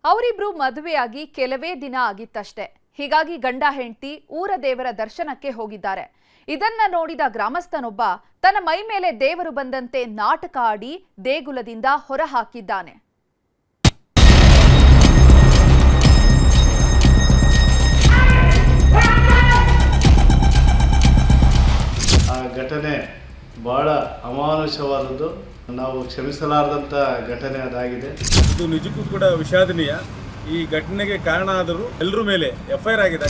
ಅವರಿಬ್ರು ಮದುವೆಯಾಗಿ ಕೆಲವೇ ದಿನ ಆಗಿತ್ತಷ್ಟೇ. ಹೀಗಾಗಿ ಗಂಡ ಹೆಂಡತಿ ಊರ ದೇವರ ದರ್ಶನಕ್ಕೆ ಹೋಗಿದ್ದಾರೆ. ಇದನ್ನ ನೋಡಿದ ಗ್ರಾಮಸ್ಥನೊಬ್ಬ ತನ್ನ ಮೈ ಮೇಲೆ ದೇವರು ಬಂದಂತೆ ನಾಟಕ ಆಡಿ ದೇಗುಲದಿಂದ ಹೊರ ಹಾಕಿದ್ದಾನೆ. ಆ ಘಟನೆ ಬಹಳ ಅಮಾನುಷವಾದದ್ದು, ನಾವು ಕ್ಷಮಿಸಲಾರದಂತ ಘಟನೆ ಅದಾಗಿದೆ. ಇದು ನಿಜಕ್ಕೂ ಕೂಡ ವಿಷಾದನೀಯ. ಈ ಘಟನೆಗೆ ಕಾರಣ ಆದರೂ ಎಲ್ಲರ ಮೇಲೆ ಎಫ್ಐಆರ್ ಆಗಿದೆ.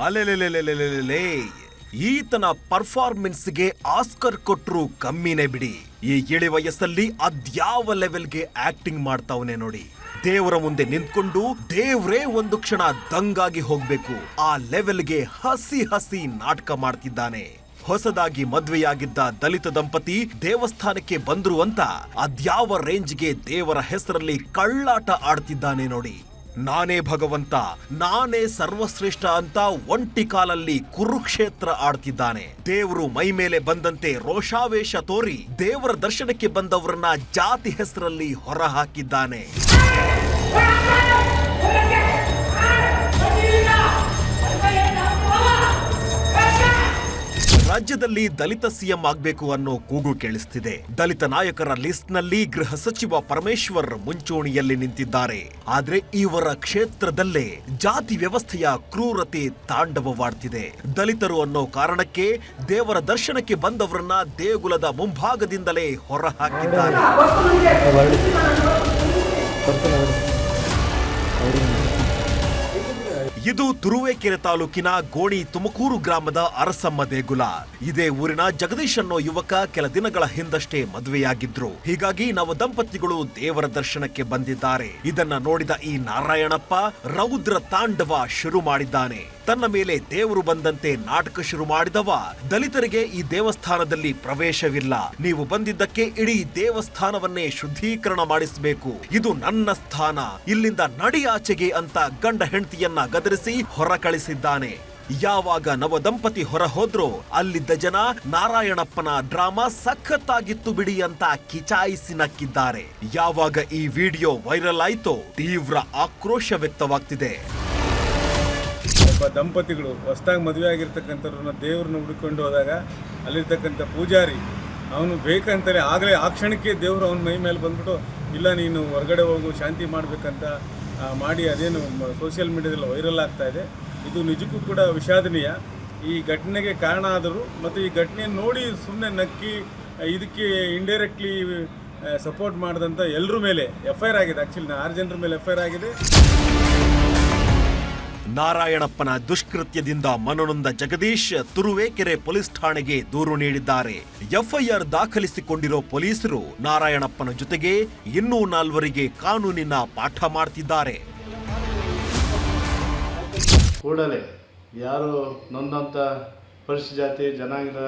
ಅಲೆಲೆಲೆಲೆಲೆಲೆಲೆ, ಈತನ ಪರ್ಫಾರ್ಮೆನ್ಸ್ಗೆ ಆಸ್ಕರ್ ಕೊಟ್ರು ಕಮ್ಮಿನೇ ಬಿಡಿ. ಈ ಇಳಿ ವಯಸ್ಸಲ್ಲಿ ಅದ್ಯಾವ ಲೆವೆಲ್ಗೆ ಆಕ್ಟಿಂಗ್ ಮಾಡ್ತಾವನೆ ನೋಡಿ. ದೇವರ ಮುಂದೆ ನಿಂತ್ಕೊಂಡು ದೇವ್ರೇ ಒಂದು ಕ್ಷಣ ದಂಗಾಗಿ ಹೋಗ್ಬೇಕು, ಆ ಲೆವೆಲ್ಗೆ ಹಸಿ ಹಸಿ ನಾಟಕ ಮಾಡ್ತಿದ್ದಾನೆ. ಹೊಸದಾಗಿ ಮದ್ವೆಯಾಗಿದ್ದ ದಲಿತ ದಂಪತಿ ದೇವಸ್ಥಾನಕ್ಕೆ ಬಂದ್ರು ಅಂತ ಅದ್ಯಾವ ರೇಂಜ್ಗೆ ದೇವರ ಹೆಸರಲ್ಲಿ ಕಳ್ಳಾಟ ಆಡ್ತಿದ್ದಾನೆ ನೋಡಿ. ನಾನೇ ಭಗವಂತ, ನಾನೇ ಸರ್ವಶ್ರೇಷ್ಠ ಅಂತ ಒಂಟಿ ಕಾಲಲ್ಲಿ ಕುರುಕ್ಷೇತ್ರ ಆಡ್ತಿದ್ದಾನೆ. ದೇವರು ಮೈ ಮೇಲೆ ಬಂದಂತೆ ರೋಷಾವೇಶ ತೋರಿ ದೇವರ ದರ್ಶನಕ್ಕೆ ಬಂದವರನ್ನ ಜಾತಿ ಹೆಸರಲ್ಲಿ ಹೊರ ಹಾಕಿದ್ದಾನೆ. ರಾಜ್ಯದಲ್ಲಿ ದಲಿತ ಸಿಎಂ ಆಗ್ಬೇಕು ಅನ್ನೋ ಕೂಗು ಕೇಳಿಸ್ತಿದೆ. ದಲಿತ ನಾಯಕರ ಲಿಸ್ಟ್ ನಲ್ಲಿ ಗೃಹ ಸಚಿವ ಪರಮೇಶ್ವರ್ ಮುಂಚೂಣಿಯಲ್ಲಿ ನಿಂತಿದ್ದಾರೆ. ಆದ್ರೆ ಇವರ ಕ್ಷೇತ್ರದಲ್ಲೇ ಜಾತಿ ವ್ಯವಸ್ಥೆಯ ಕ್ರೂರತೆ ತಾಂಡವವಾಡ್ತಿದೆ. ದಲಿತರು ಅನ್ನೋ ಕಾರಣಕ್ಕೆ ದೇವರ ದರ್ಶನಕ್ಕೆ ಬಂದವರನ್ನ ದೇಗುಲದ ಮುಂಭಾಗದಿಂದಲೇ ಹೊರ ಹಾಕಿದ್ದಾರೆ. ಇದು ತುರುವೇಕೆರೆ ತಾಲೂಕಿನ ಗೋಣಿ ತುಮಕೂರು ಗ್ರಾಮದ ಅರಸಮ್ಮ ದೇಗುಲ. ಇದೇ ಊರಿನ ಜಗದೀಶ್ ಅನ್ನೋ ಯುವಕ ಕೆಲ ದಿನಗಳ ಹಿಂದಷ್ಟೇ ಮದುವೆಯಾಗಿದ್ರು. ಹೀಗಾಗಿ ನವ ದಂಪತಿಗಳು ದೇವರ ದರ್ಶನಕ್ಕೆ ಬಂದಿದ್ದಾರೆ. ಇದನ್ನ ನೋಡಿದ ಈ ನಾರಾಯಣಪ್ಪ ರೌದ್ರ ತಾಂಡವ ಶುರು ಮಾಡಿದ್ದಾನೆ. ತನ್ನ ಮೇಲೆ ದೇವರು ಬಂದಂತೆ ನಾಟಕ ಶುರು ಮಾಡಿದವ, ದಲಿತರಿಗೆ ಈ ದೇವಸ್ಥಾನದಲ್ಲಿ ಪ್ರವೇಶವಿಲ್ಲ, ನೀವು ಬಂದಿದ್ದಕ್ಕೆ ಇಡೀ ದೇವಸ್ಥಾನವನ್ನೇ ಶುದ್ಧೀಕರಣ ಮಾಡಿಸಬೇಕು, ಇದು ನನ್ನ ಸ್ಥಾನ, ಇಲ್ಲಿಂದ ನಡಿಯಾಚೆಗೆ ಅಂತ ಗಂಡ ಹೆಂಡತಿಯನ್ನ ಗದರಿಸಿ ಹೊರ ಕಳಿಸಿದ್ದಾನೆ. ಯಾವಾಗ ನವ ದಂಪತಿ ಹೊರ ಹೋದ್ರೋ ಅಲ್ಲಿದ್ದ ಜನ ನಾರಾಯಣಪ್ಪನ ಡ್ರಾಮಾ ಸಖತ್ತಾಗಿತ್ತು ಬಿಡಿ ಅಂತ ಕಿಚಾಯಿಸಿ ನಕ್ಕಿದ್ದಾರೆ. ಯಾವಾಗ ಈ ವಿಡಿಯೋ ವೈರಲ್ ಆಯ್ತೋ ತೀವ್ರ ಆಕ್ರೋಶ ವ್ಯಕ್ತವಾಗ್ತಿದೆ. ಒಬ್ಬ ದಂಪತಿಗಳು ಹೊಸದಾಗಿ ಮದುವೆ ಆಗಿರ್ತಕ್ಕಂಥವ್ರನ್ನ ದೇವ್ರನ್ನ ಹುಡುಕೊಂಡು ಹೋದಾಗ ಅಲ್ಲಿರ್ತಕ್ಕಂಥ ಪೂಜಾರಿ ಅವನು ಬೇಕಂತಲೇ ಆಗಲೇ ಆ ಕ್ಷಣಕ್ಕೆ ದೇವರು ಅವನ ಮೈ ಮೇಲೆ ಬಂದ್ಬಿಟ್ಟು ಇಲ್ಲ ನೀನು ಹೊರಗಡೆ ಹೋಗು ಶಾಂತಿ ಮಾಡಬೇಕಂತ ಮಾಡಿ ಅದೇನು ಸೋಷಿಯಲ್ ಮೀಡಿಯಾದಲ್ಲಿ ವೈರಲ್ ಆಗ್ತಾ ಇದೆ. ಇದು ನಿಜಕ್ಕೂ ಕೂಡ ವಿಷಾದನೀಯ. ಈ ಘಟನೆಗೆ ಕಾರಣ ಆದರೂ ಮತ್ತು ಈ ಘಟನೆಯನ್ನು ನೋಡಿ ಸುಮ್ಮನೆ ನಕ್ಕಿ ಇದಕ್ಕೆ ಇಂಡೈರೆಕ್ಟ್ಲಿ ಸಪೋರ್ಟ್ ಮಾಡಿದಂಥ ಎಲ್ಲರ ಮೇಲೆ ಎಫ್ಐಆರ್ ಆಗಿದೆ. ಆ್ಯಕ್ಚುಲಿ 6 ಜನರ ಮೇಲೆ ಎಫ್ಐಆರ್ ಆಗಿದೆ. ನಾರಾಯಣಪ್ಪನ ದುಷ್ಕೃತ್ಯದಿಂದ ಮನನೊಂದ ಜಗದೀಶ್ ತುರುವೇಕೆರೆ ಪೊಲೀಸ್ ಠಾಣೆಗೆ ದೂರು ನೀಡಿದ್ದಾರೆ. ಎಫ್ಐಆರ್ ದಾಖಲಿಸಿಕೊಂಡಿರೋ ಪೊಲೀಸರು ನಾರಾಯಣಪ್ಪನ ಜೊತೆಗೆ ಇನ್ನೂ 4 ಕಾನೂನಿನ ಪಾಠ ಮಾಡ್ತಿದ್ದಾರೆ. ಕೂಡಲೇ ಯಾರು ನೊಂದಂಥ ಪರಿಶಿಷ್ಟ ಜಾತಿ ಜನಾಂಗದ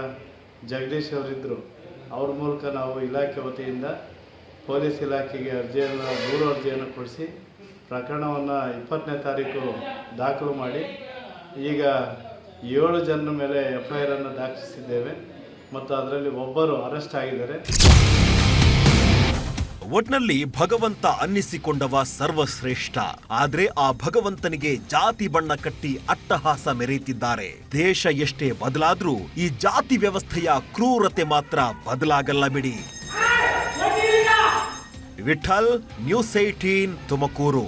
ಜಗದೀಶ್ ಅವರಿದ್ದರು, ಅವ್ರ ಮೂಲಕ ನಾವು ಇಲಾಖೆ ವತಿಯಿಂದ ಪೊಲೀಸ್ ಇಲಾಖೆಗೆ ದೂರು ಅರ್ಜಿಯನ್ನು ಕೊಡಿಸಿ ಪ್ರಕರಣವನ್ನು 20ನೇ ತಾರೀಕು ದಾಖಲು ಮಾಡಿ ಈಗ 7 ಜನರ ಮೇಲೆ ಎಫ್ಐಆರ್ ಅನ್ನು ದಾಖಲಿಸಿದ್ದೇವೆ ಮತ್ತು ಅದರಲ್ಲಿ ಒಬ್ಬರು ಅರೆಸ್ಟ್ ಆಗಿದ್ದಾರೆ. ಒಟ್ನಲ್ಲಿ ಭಗವಂತ ಅನ್ನಿಸಿಕೊಂಡವ ಸರ್ವಶ್ರೇಷ್ಠ. ಆದ್ರೆ ಆ ಭಗವಂತನಿಗೆ ಜಾತಿ ಬಣ್ಣ ಕಟ್ಟಿ ಅಟ್ಟಹಾಸ ಮೆರೆಯುತ್ತಿದ್ದಾರೆ. ದೇಶ ಎಷ್ಟೇ ಬದಲಾದ್ರೂ ಈ ಜಾತಿ ವ್ಯವಸ್ಥೆಯ ಕ್ರೂರತೆ ಮಾತ್ರ ಬದಲಾಗಲ್ಲ ಬಿಡಿ. ವಿಠಲ್, ನ್ಯೂಸ್ 18 ತುಮಕೂರು.